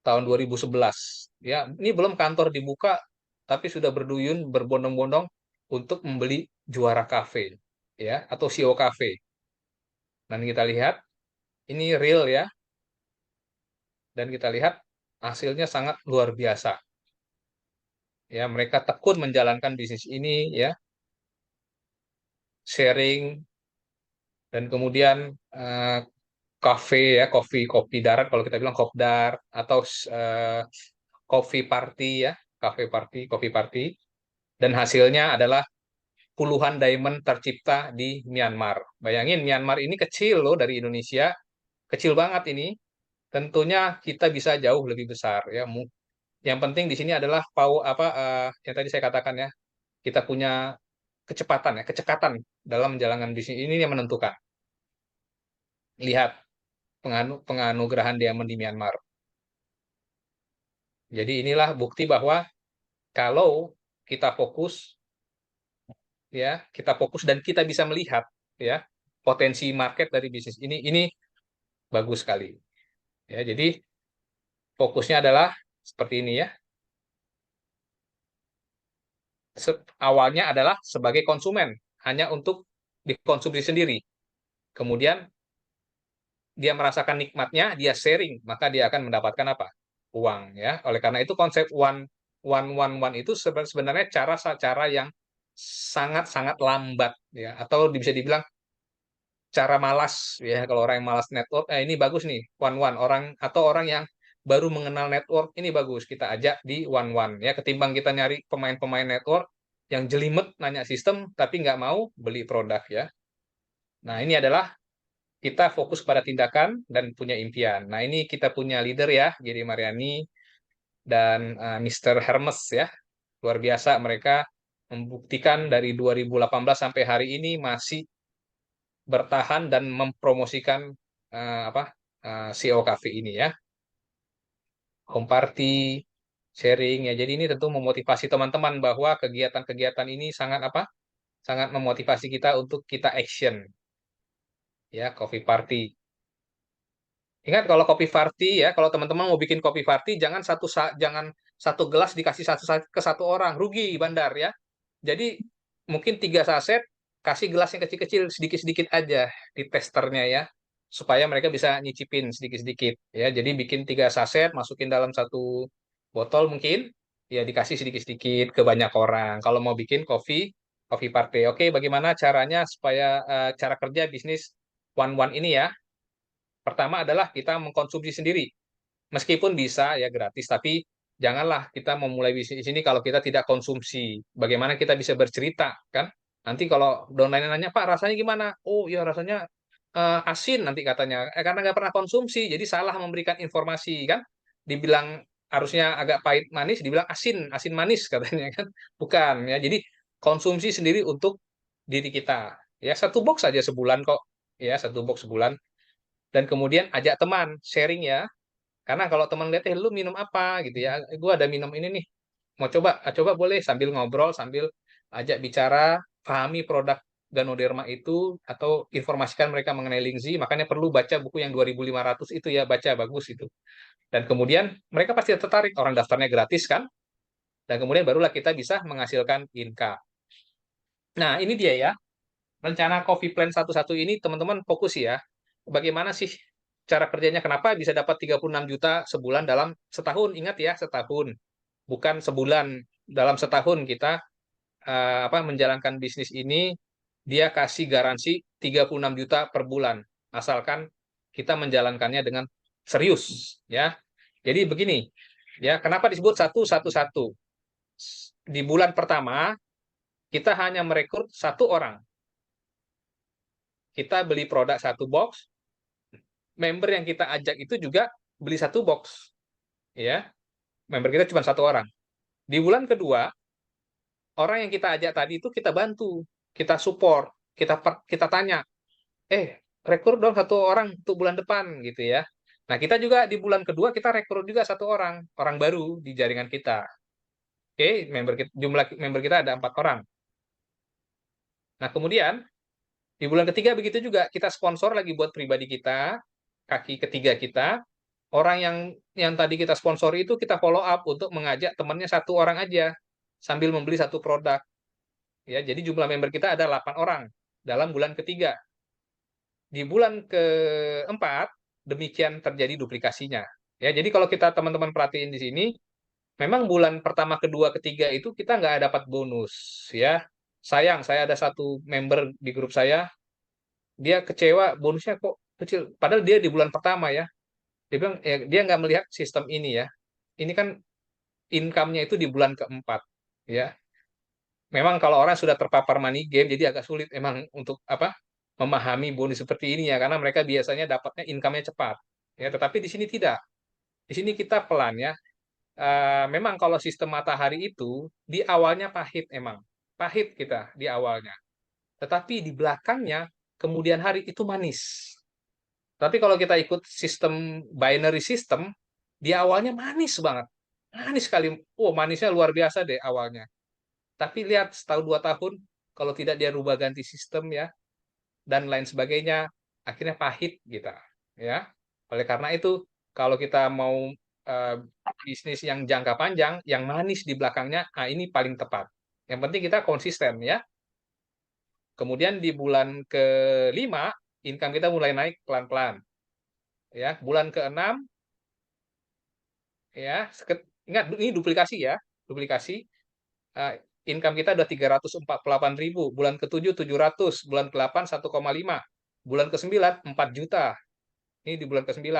Speaker 1: tahun 2011. Ya, ini belum kantor dibuka, tapi sudah berduyun, berbondong-bondong untuk membeli Juara Cafe ya, atau CEO Cafe. Dan kita lihat ini real ya, dan kita lihat hasilnya sangat luar biasa. Ya, mereka tekun menjalankan bisnis ini ya, sharing dan kemudian eh, kafe ya, kopi kopi darat kalau kita bilang kopdar atau eh, coffee party ya, cafe party, coffee party dan hasilnya adalah puluhan diamond tercipta di Myanmar. Bayangin Myanmar ini kecil loh dari Indonesia, kecil banget ini. Tentunya kita bisa jauh lebih besar ya. Yang penting di sini adalah yang tadi saya katakan ya, kita punya kecepatan ya, kecekatan dalam menjalankan bisnis ini yang menentukan. Lihat penganugerahan diamond di Myanmar. Jadi inilah bukti bahwa kalau kita fokus ya, kita fokus dan kita bisa melihat ya potensi market dari bisnis ini bagus sekali. Ya, jadi fokusnya adalah seperti ini ya. Awalnya adalah sebagai konsumen, hanya untuk dikonsumsi sendiri. Kemudian dia merasakan nikmatnya, dia sharing, maka dia akan mendapatkan apa? Uang ya. Oleh karena itu konsep one itu sebenarnya cara yang sangat-sangat lambat ya, atau bisa dibilang cara malas ya. Kalau orang yang malas network, ini bagus nih one orang atau orang yang baru mengenal network ini bagus kita ajak di one ya, ketimbang kita nyari pemain-pemain network yang jelimet nanya sistem tapi nggak mau beli produk ya. Nah, ini adalah kita fokus pada tindakan dan punya impian. Nah, ini kita punya leader ya, jadi Mariani dan Mr. Hermes ya. Luar biasa mereka membuktikan dari 2018 sampai hari ini masih bertahan dan mempromosikan CEO Cafe ini ya. Home party, sharing ya. Jadi ini tentu memotivasi teman-teman bahwa kegiatan-kegiatan ini sangat apa? Sangat memotivasi kita untuk kita action ya, coffee party. Ingat kalau kopi party ya, kalau teman-teman mau bikin kopi party jangan satu gelas dikasih ke satu orang, rugi bandar ya. Jadi mungkin 3 saset kasih gelas yang kecil-kecil sedikit-sedikit aja di testernya ya, supaya mereka bisa nyicipin sedikit-sedikit ya. Jadi bikin 3 saset, masukin dalam satu botol mungkin ya dikasih sedikit-sedikit ke banyak orang. Kalau mau bikin coffee party, oke, bagaimana caranya supaya cara kerja bisnis one ini ya? Pertama adalah kita mengkonsumsi sendiri. Meskipun bisa ya gratis, tapi janganlah kita memulai bisnis ini kalau kita tidak konsumsi. Bagaimana kita bisa bercerita, kan? Nanti kalau downline nanya, Pak, rasanya gimana? Oh, ya rasanya asin nanti katanya. Karena nggak pernah konsumsi, jadi salah memberikan informasi, kan? Dibilang harusnya agak pahit manis, dibilang asin, asin manis katanya, kan? Bukan, ya. Jadi konsumsi sendiri untuk diri kita. Ya, satu box saja sebulan kok. Ya, satu box sebulan dan kemudian ajak teman sharing ya, karena kalau teman lihat lu minum apa gitu ya, gue ada minum ini nih, mau coba boleh, sambil ngobrol sambil ajak bicara, pahami produk Ganoderma itu atau informasikan mereka mengenai Lingzi, makanya perlu baca buku yang 2.500 itu ya, baca bagus itu. Dan kemudian mereka pasti tertarik, orang daftarnya gratis kan, dan kemudian barulah kita bisa menghasilkan income. Nah, ini dia ya, rencana Coffee Plan 11 ini teman-teman fokus ya. Bagaimana sih cara kerjanya? Kenapa bisa dapat 36 juta sebulan dalam setahun? Ingat ya, setahun. Bukan sebulan. Dalam setahun kita menjalankan bisnis ini dia kasih garansi 36 juta per bulan, asalkan kita menjalankannya dengan serius, ya. Jadi begini, ya, kenapa disebut 111? Di bulan pertama, kita hanya merekrut satu orang. Kita beli produk satu box, member yang kita ajak itu juga beli satu box, ya. Member kita cuma satu orang. Di bulan kedua, orang yang kita ajak tadi itu kita bantu, kita support, kita tanya, rekrut dong satu orang untuk bulan depan gitu ya. Nah, kita juga di bulan kedua kita rekrut juga satu orang, orang baru di jaringan kita. Oke, jumlah member kita ada 4 orang. Nah, kemudian di bulan ketiga begitu juga kita sponsor lagi buat pribadi kita, kaki ketiga kita. Orang yang tadi kita sponsori itu kita follow up untuk mengajak temannya satu orang aja sambil membeli satu produk. Ya, jadi jumlah member kita ada 8 orang dalam bulan ketiga. Di bulan keempat, demikian terjadi duplikasinya. Ya, jadi kalau kita teman-teman perhatiin di sini, memang bulan pertama, kedua, ketiga itu kita nggak dapat bonus. Ya, sayang, saya ada satu member di grup saya, dia kecewa bonusnya kok kecil. Padahal dia di bulan pertama ya, dia bilang dia nggak melihat sistem ini ya. Ini kan income-nya itu di bulan keempat. Ya, memang kalau orang sudah terpapar money game, jadi agak sulit emang untuk apa memahami bonus seperti ini ya, karena mereka biasanya dapatnya income-nya cepat. Ya, tetapi di sini tidak. Di sini kita pelan ya. Memang kalau sistem matahari itu di awalnya pahit emang. Pahit kita di awalnya. Tetapi di belakangnya kemudian hari itu manis. Tapi kalau kita ikut sistem binary system, di awalnya manis banget. Manis sekali. Oh, manisnya luar biasa deh awalnya. Tapi lihat setahun 2 tahun, kalau tidak dia rubah ganti sistem ya, dan lain sebagainya, akhirnya pahit kita. Ya, oleh karena itu, kalau kita mau eh, bisnis yang jangka panjang, yang manis di belakangnya, ini paling tepat. Yang penting kita konsisten ya. Kemudian di bulan kelima, income kita mulai naik pelan-pelan. Ya, bulan keenam, ya, ingat ini duplikasi ya, duplikasi. eh, Income kita udah 348.000, bulan ke-7 700, bulan ke-8 1,5, bulan ke-9 4 juta. Ini di bulan ke-9.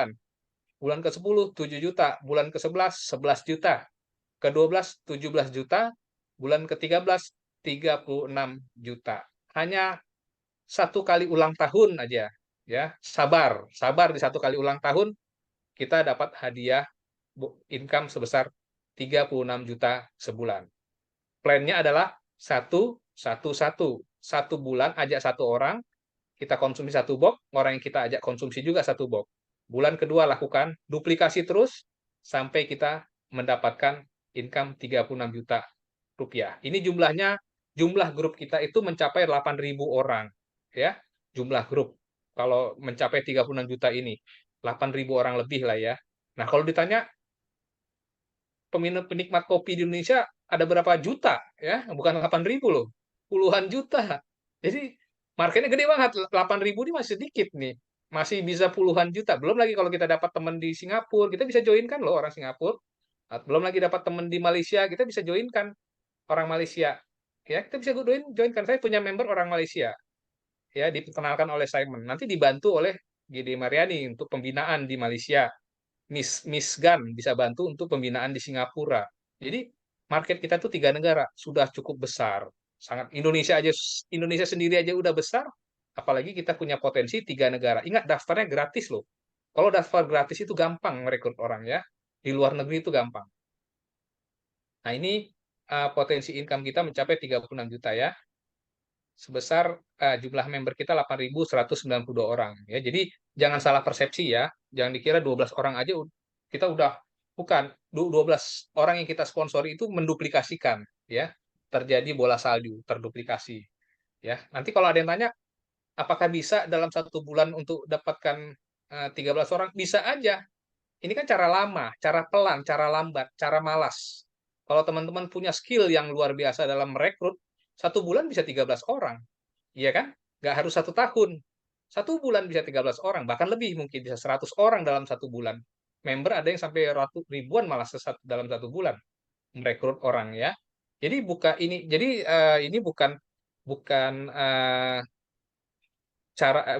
Speaker 1: Bulan ke-10 7 juta, bulan ke-11 11 juta, ke-12 17 juta, bulan ke-13 36 juta. Hanya satu kali ulang tahun aja ya. Sabar, sabar di satu kali ulang tahun kita dapat hadiah income sebesar 36 juta sebulan. Plannya adalah satu bulan ajak satu orang, kita konsumsi satu box, orang yang kita ajak konsumsi juga satu box. Bulan kedua lakukan duplikasi terus sampai kita mendapatkan income 36 juta rupiah. Ini jumlah grup kita itu mencapai 8.000 orang ya, jumlah grup. Kalau mencapai 36 juta ini 8.000 orang lebih lah ya. Nah, kalau ditanya penikmat kopi di Indonesia ada berapa juta ya, bukan 8.000 loh, puluhan juta. Jadi marketnya gede banget. 8.000 ini masih sedikit nih, masih bisa puluhan juta. Belum lagi kalau kita dapat teman di Singapura, kita bisa join kan loh orang Singapura. Belum lagi dapat teman di Malaysia, kita bisa join kan orang Malaysia. Ya, kita bisa join kan. Saya punya member orang Malaysia. Ya, diperkenalkan oleh Simon. Nanti dibantu oleh GD Mariani untuk pembinaan di Malaysia. Miss Gan bisa bantu untuk pembinaan di Singapura. Jadi market kita tuh 3 negara sudah cukup besar. Sangat Indonesia sendiri aja udah besar, apalagi kita punya potensi 3 negara. Ingat daftarnya gratis loh. Kalau daftar gratis itu gampang merekrut orang ya. Di luar negeri itu gampang. Nah, ini potensi income kita mencapai 36 juta ya. Sebesar jumlah member kita 8.192 orang ya. Jadi jangan salah persepsi ya. Jangan dikira 12 orang aja kita udah, bukan. 12 orang yang kita sponsori itu menduplikasikan ya. Terjadi bola salju, terduplikasi ya. Nanti kalau ada yang tanya apakah bisa dalam satu bulan untuk dapatkan 13 orang? Bisa aja. Ini kan cara lama, cara pelan, cara lambat, cara malas. Kalau teman-teman punya skill yang luar biasa dalam merekrut, satu bulan bisa 13 orang. Iya kan? Nggak harus 1 tahun. Satu bulan bisa 13 orang, bahkan lebih mungkin bisa 100 orang dalam satu bulan. Member ada yang sampai ribuan malah dalam satu bulan merekrut orang ya. Jadi ini bukan bukan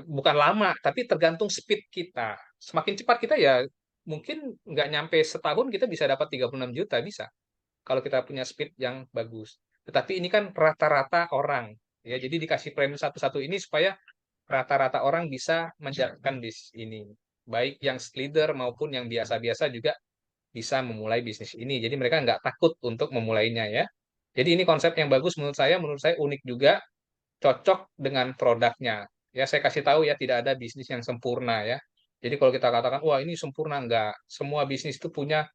Speaker 1: bukan lama, tapi tergantung speed kita. Semakin cepat kita ya mungkin nggak nyampe setahun kita bisa dapat 36 juta bisa kalau kita punya speed yang bagus. Tetapi ini kan rata-rata orang ya. Jadi dikasih premi satu-satu ini supaya rata-rata orang bisa menjalankan bisnis ini. Baik yang leader maupun yang biasa-biasa juga bisa memulai bisnis ini. Jadi mereka nggak takut untuk memulainya ya. Jadi ini konsep yang bagus menurut saya unik juga, cocok dengan produknya. Ya, saya kasih tahu ya, tidak ada bisnis yang sempurna ya. Jadi kalau kita katakan, wah ini sempurna, enggak. Semua bisnis itu punya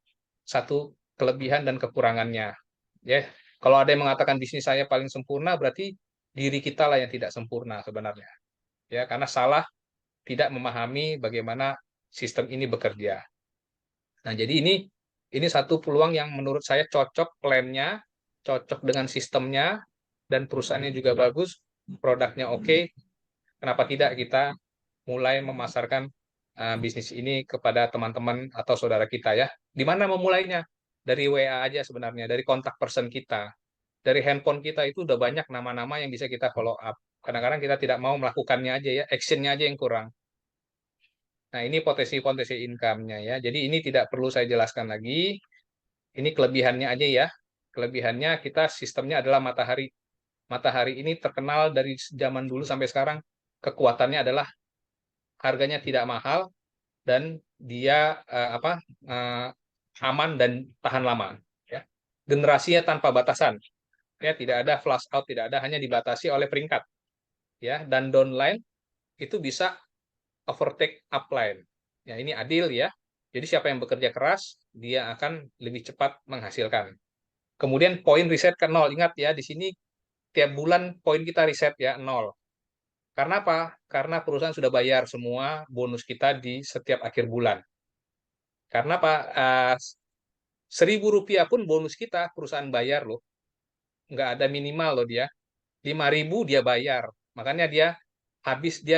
Speaker 1: satu kelebihan dan kekurangannya. Ya, kalau ada yang mengatakan bisnis saya paling sempurna, berarti diri kita lah yang tidak sempurna sebenarnya. Ya, karena salah tidak memahami bagaimana sistem ini bekerja. Nah, jadi ini satu peluang yang menurut saya cocok plannya, cocok dengan sistemnya, dan perusahaannya juga bagus, produknya oke. Kenapa tidak kita mulai memasarkan bisnis ini kepada teman-teman atau saudara kita ya? Di mana memulainya? Dari WA aja sebenarnya, dari kontak person kita. Dari handphone kita itu udah banyak nama-nama yang bisa kita follow up. Kadang-kadang kita tidak mau melakukannya aja ya, actionnya aja yang kurang. Nah, ini potensi-potensi income-nya ya. Jadi ini tidak perlu saya jelaskan lagi. Ini kelebihannya aja ya. Kelebihannya kita sistemnya adalah matahari. Matahari ini terkenal dari zaman dulu sampai sekarang. Kekuatannya adalah harganya tidak mahal dan dia eh, aman dan tahan lama. Ya. Generasinya tanpa batasan. Ya, tidak ada flash out, tidak ada, hanya dibatasi oleh peringkat. Ya, dan downline itu bisa overtake upline. Ya, ini adil ya. Jadi siapa yang bekerja keras, dia akan lebih cepat menghasilkan. Kemudian poin riset ke nol. Ingat ya, di sini tiap bulan poin kita riset ya, nol. Karena apa? Karena perusahaan sudah bayar semua bonus kita di setiap akhir bulan. Karena apa? Rp1.000 pun bonus kita perusahaan bayar loh. Nggak ada minimal loh dia. 5.000 dia bayar. Makanya dia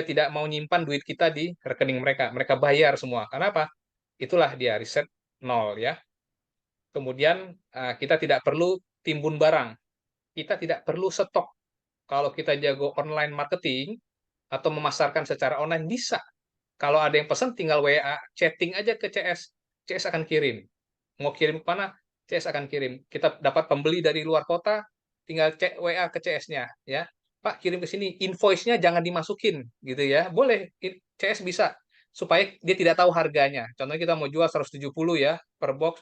Speaker 1: tidak mau nyimpan duit kita di rekening mereka. Mereka bayar semua. Karena apa? Itulah dia riset nol ya. Kemudian kita tidak perlu timbun barang. Kita tidak perlu stok. Kalau kita jago online marketing atau memasarkan secara online bisa. Kalau ada yang pesan tinggal WA, chatting aja ke CS. CS akan kirim. Mau kirim ke mana? CS akan kirim. Kita dapat pembeli dari luar kota, tinggal cek WA ke CS-nya ya. Pak, kirim ke sini, invoice-nya jangan dimasukin gitu ya. Boleh, CS bisa supaya dia tidak tahu harganya. Contohnya kita mau jual 170 ya per box,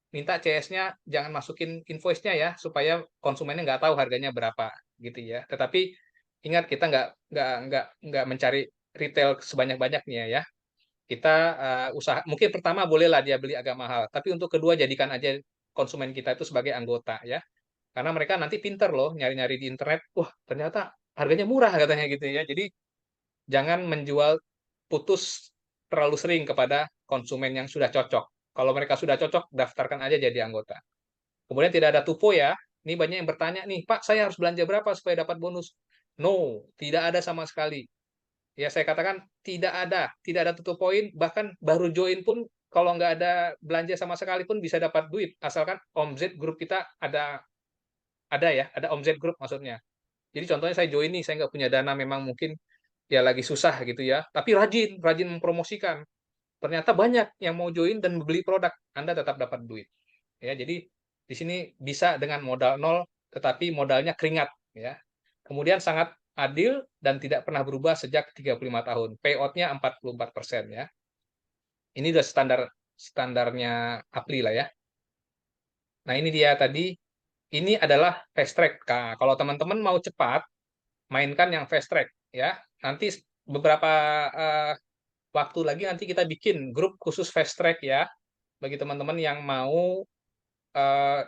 Speaker 1: minta CS-nya jangan masukin invoice-nya ya supaya konsumennya nggak tahu harganya berapa gitu ya. Tetapi ingat kita nggak mencari retail sebanyak-banyaknya ya. Kita usaha mungkin pertama bolehlah dia beli agak mahal, tapi untuk kedua jadikan aja konsumen kita itu sebagai anggota ya. Karena mereka nanti pinter loh nyari-nyari di internet, wah ternyata harganya murah katanya gitu ya. Jadi jangan menjual putus terlalu sering kepada konsumen yang sudah cocok. Kalau mereka sudah cocok, daftarkan aja jadi anggota. Kemudian tidak ada tupo ya. Ini banyak yang bertanya nih, Pak, saya harus belanja berapa supaya dapat bonus? No, tidak ada sama sekali. Ya, saya katakan tidak ada tutup poin, bahkan baru join pun kalau nggak ada belanja sama sekali pun bisa dapat duit, asalkan omzet grup kita ada ya, ada omzet grup maksudnya. Jadi contohnya saya join nih, saya nggak punya dana, memang mungkin ya lagi susah gitu ya, tapi rajin mempromosikan. Ternyata banyak yang mau join dan beli produk, Anda tetap dapat duit. Ya, jadi di sini bisa dengan modal nol, tetapi modalnya keringat ya. Kemudian sangat adil dan tidak pernah berubah sejak 35 tahun. Payout-nya 44% ya. Ini udah standarnya Apli lah ya. Nah, ini dia tadi. Ini adalah fast track. Nah, kalau teman-teman mau cepat, mainkan yang fast track ya. Nanti beberapa eh, waktu lagi nanti kita bikin grup khusus fast track ya. Bagi teman-teman yang mau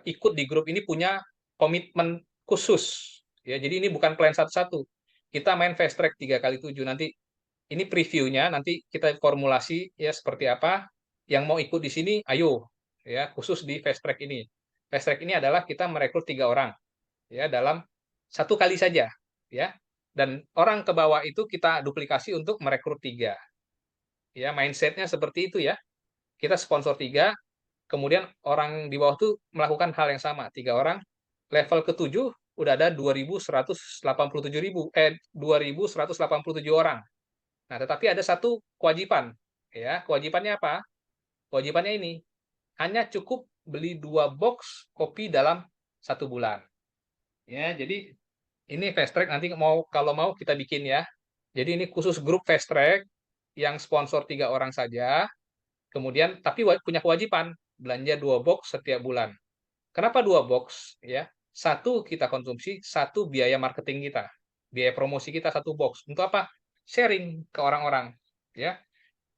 Speaker 1: ikut di grup ini punya komitmen khusus ya. Jadi ini bukan plan satu-satu. Kita main fast track 3x7 nanti. Ini previewnya, nanti kita formulasi ya seperti apa. Yang mau ikut di sini, ayo ya, khusus di fast track ini. Fast track ini adalah kita merekrut 3 orang ya dalam satu kali saja ya. Dan orang ke bawah itu kita duplikasi untuk merekrut 3. Ya, mindsetnya seperti itu ya. Kita sponsor 3, kemudian orang di bawah itu melakukan hal yang sama, 3 orang. Level ke-7 udah ada 2.187 orang. Nah, tetapi ada satu kewajiban, ya. Kewajibannya apa? Kewajibannya ini hanya cukup beli 2 box kopi dalam 1 bulan. Ya, jadi ini fast track nanti kalau mau kita bikin ya. Jadi ini khusus grup fast track yang sponsor 3 orang saja. Kemudian tapi punya kewajiban belanja 2 box setiap bulan. Kenapa 2 box? Ya, satu kita konsumsi, satu biaya marketing kita, biaya promosi kita 1 box. Untuk apa? Sharing ke orang-orang. Ya,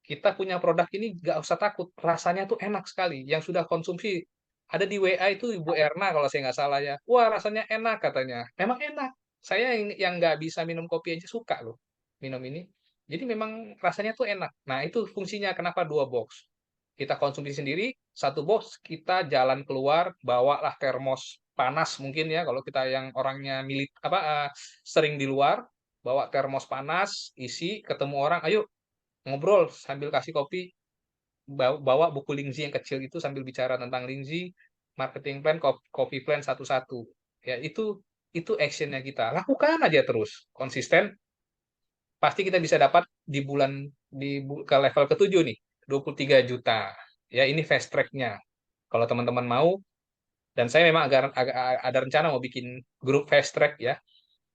Speaker 1: kita punya produk ini nggak usah takut, rasanya tuh enak sekali. Yang sudah konsumsi ada di WA itu Ibu Erna kalau saya nggak salah ya. Wah rasanya enak katanya. Memang enak. Saya yang nggak bisa minum kopi aja suka loh minum ini. Jadi memang rasanya tuh enak. Nah itu fungsinya kenapa 2 box. Kita konsumsi sendiri, 1 box kita jalan keluar, bawalah termos panas mungkin ya kalau kita yang orangnya sering di luar, bawa termos panas, isi, ketemu orang, ayo ngobrol sambil kasih kopi, bawa buku Lingzi yang kecil itu sambil bicara tentang Lingzi, marketing plan, copy plan satu-satu. Ya, itu actionnya kita. Lakukan aja terus, konsisten, pasti kita bisa dapat di ke level ke-7 nih, 23 juta. Ya, ini fast track-nya. Kalau teman-teman mau, dan saya memang agak ada rencana mau bikin grup fast track ya.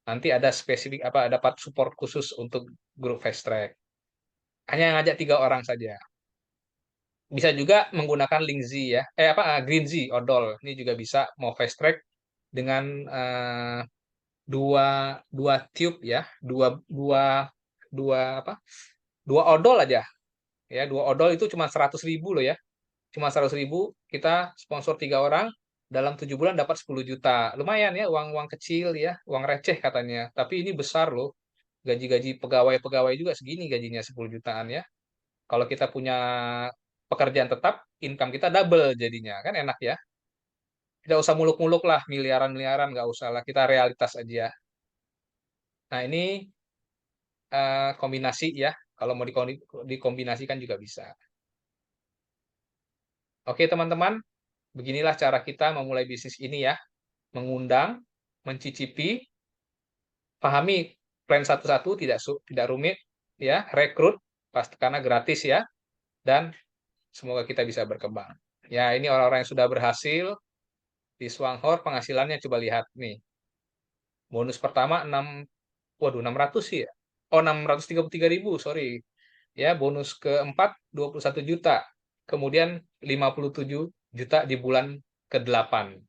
Speaker 1: Nanti ada spesifik dapat support khusus untuk grup fast track. Hanya ngajak 3 orang saja. Bisa juga menggunakan Lingzi ya. Greenzy odol. Ini juga bisa mau fast track dengan dua dua tube ya, dua dua dua dua odol aja ya. 2 odol itu cuma 100.000 loh ya. Cuma 100.000 kita sponsor 3 orang dalam 7 bulan dapat 10 juta. Lumayan ya, uang-uang kecil ya, uang receh katanya. Tapi ini besar loh. Gaji-gaji pegawai-pegawai juga segini gajinya 10 jutaan ya. Kalau kita punya pekerjaan tetap, income kita double jadinya. Kan enak ya. Tidak usah muluk-muluk lah, miliaran-miliaran, nggak usah lah. Kita realitas aja. Nah, ini kombinasi ya. Kalau mau dikombinasikan juga bisa. Oke, teman-teman. Beginilah cara kita memulai bisnis ini ya. Mengundang, mencicipi, pahami plan satu-satu, tidak rumit, ya. Rekrut, pasti karena gratis ya. Dan semoga kita bisa berkembang. Ya, ini orang-orang yang sudah berhasil di Swanghor penghasilannya coba lihat nih. Bonus pertama 600 sih ya. Oh, 633.000, sorry. Ya, bonus keempat 21 juta. Kemudian 57 juta di bulan ke-8.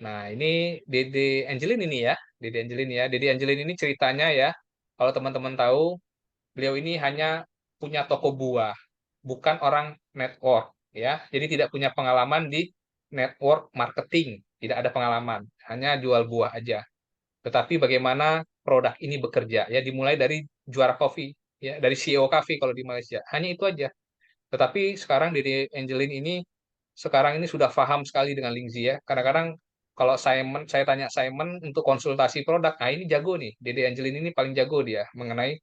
Speaker 1: Nah, ini Dede Angelin ini ya. Dede Angelin ya. Dede Angelin ini ceritanya ya. Kalau teman-teman tahu, beliau ini hanya punya toko buah, bukan orang network ya. Jadi tidak punya pengalaman di network marketing, tidak ada pengalaman, hanya jual buah aja. Tetapi bagaimana produk ini bekerja ya, dimulai dari Juara Coffee ya, dari CEO Coffee kalau di Malaysia. Hanya itu aja. Tetapi sekarang Dede Angelin ini sekarang ini sudah paham sekali dengan Lingzi ya. Kadang-kadang kalau saya tanya Simon untuk konsultasi produk, nah ini jago nih. Dede Angelin ini paling jago dia mengenai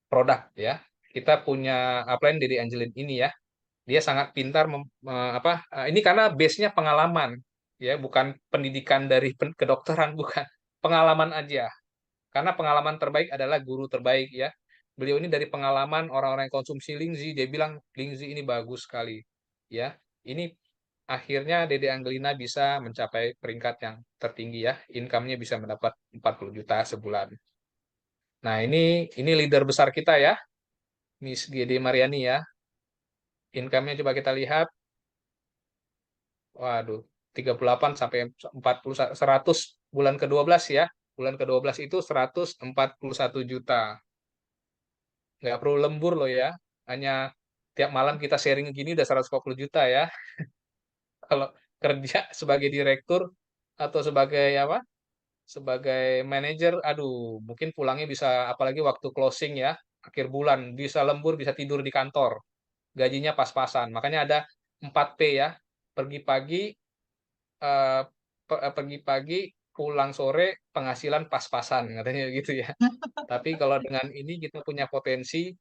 Speaker 1: produk ya. Kita punya upline Dede Angelin ini ya. Dia sangat pintar ini karena base-nya pengalaman ya, bukan pendidikan dari kedokteran bukan. Pengalaman aja. Karena pengalaman terbaik adalah guru terbaik ya. Beliau ini dari pengalaman orang-orang yang konsumsi Lingzi, dia bilang Lingzi ini bagus sekali. Ya, ini akhirnya Dede Angelina bisa mencapai peringkat yang tertinggi ya. Income-nya bisa mendapat 40 juta sebulan. Nah, ini leader besar kita ya, Miss Gede Mariani ya. Income-nya coba kita lihat. Waduh, 38 sampai 40 100 bulan ke-12 ya. Bulan ke-12 itu 141 juta. Nggak perlu lembur loh ya. Hanya tiap malam kita sharing gini udah 140 juta ya. Kalau kerja sebagai direktur atau sebagai sebagai manajer, aduh, mungkin pulangnya bisa apalagi waktu closing ya, akhir bulan bisa lembur, bisa tidur di kantor. Gajinya pas-pasan. Makanya ada 4P ya. Pergi pagi, pergi pagi, pulang sore, penghasilan pas-pasan katanya gitu ya. Tapi kalau dengan ini kita punya potensi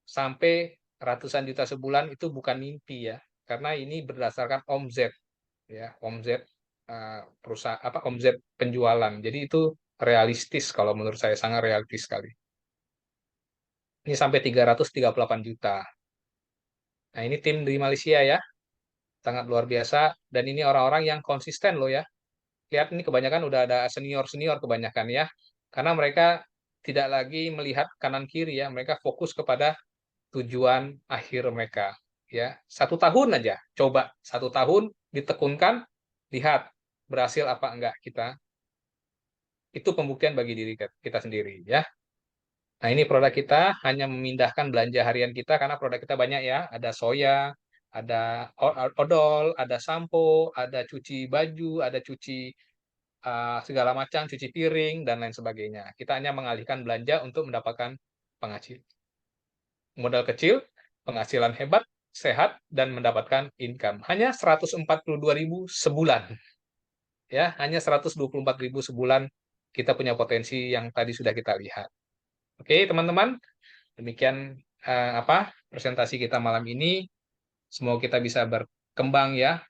Speaker 1: sampai ratusan juta sebulan itu bukan mimpi ya. Karena ini berdasarkan omzet ya, omzet. perusahaan apa omset penjualan. Jadi itu realistis kalau menurut saya sangat realistis sekali. Ini sampai 338 juta. Nah, ini tim di Malaysia ya, sangat luar biasa dan ini orang-orang yang konsisten loh ya. Lihat ini kebanyakan udah ada senior-senior kebanyakan ya. Karena mereka tidak lagi melihat kanan kiri ya, mereka fokus kepada tujuan akhir mereka ya. 1 tahun aja, coba 1 tahun ditekunkan, lihat berhasil apa enggak kita. Itu pembuktian bagi diri kita sendiri ya. Nah, ini produk kita hanya memindahkan belanja harian kita karena produk kita banyak ya. Ada soya, ada odol, ada sampo, ada cuci baju, ada cuci segala macam, cuci piring, dan lain sebagainya. Kita hanya mengalihkan belanja untuk mendapatkan penghasilan. Modal kecil, penghasilan hebat, sehat, dan mendapatkan income. Hanya 142.000 sebulan. Ya, hanya 124.000 sebulan kita punya potensi yang tadi sudah kita lihat. Oke, teman-teman, demikian presentasi kita malam ini. Semoga kita bisa berkembang ya